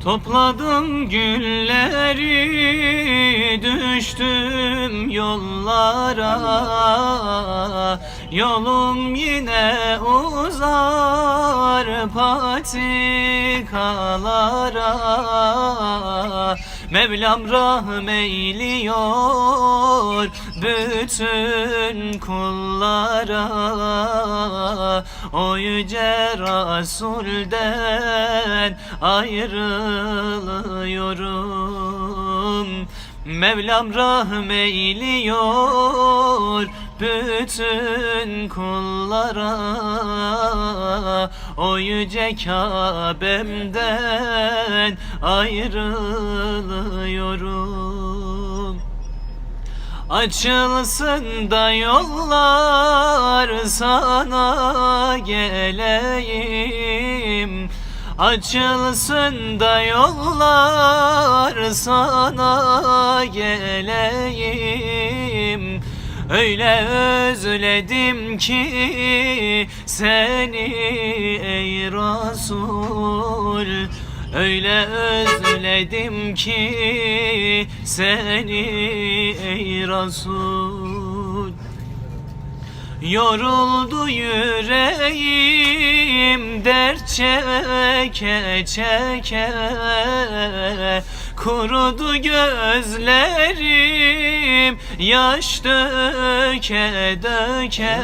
Topladım gülleri, düştüm yollara. Yolum yine uzar patikalara. Mevlam rahm eyliyor bütün kullara. O yüce Rasul'den ayrılıyorum. Mevlam rahm eyliyor bütün kullara. O yüce Kabe'mden ayrılıyorum. Açılsın da yollar, sana geleyim. Açılsın da yollar, sana geleyim. Öyle özledim ki seni ey Resul. Öyle özledim ki seni ey Resul. Yoruldu yüreğim dert çeke çeke. Kurudu gözlerim yaş döke döke.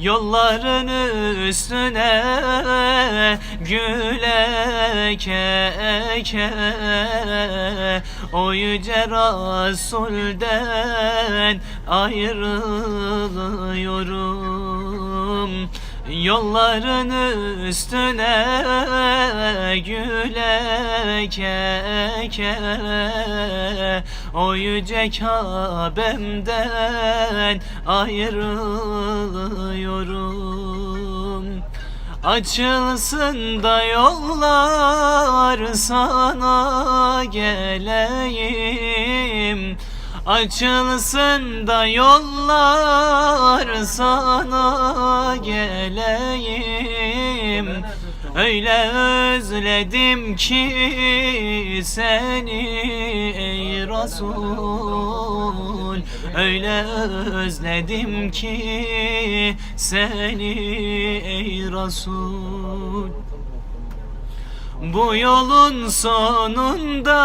Yolların üstüne gül eke eke. O yüce Rasul'den ayrılıyorum. Yolların üstüne gül eke eke. O yüce Kabe'mden ayrılıyorum. Açılsın da yollar, sana geleyim. Açılsın da yollar, sana geleyim. Öyle özledim ki seni ey Resul. Öyle özledim ki seni ey Resul. Bu yolun sonunda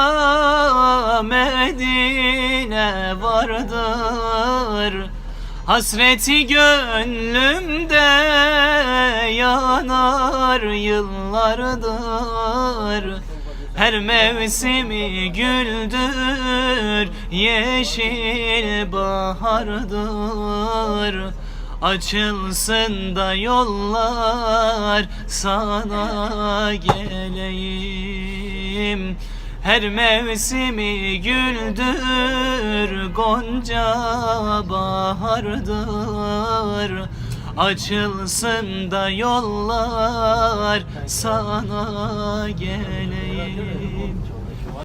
Medine vardır. Hasreti gönlümde yanar yıllardır. Her mevsimi güldür, yeşil bahardır. Açılsın da yollar, sana geleyim. Her mevsimi güldür, gonca bahardır. Açılsın da yollar, sana geleyim.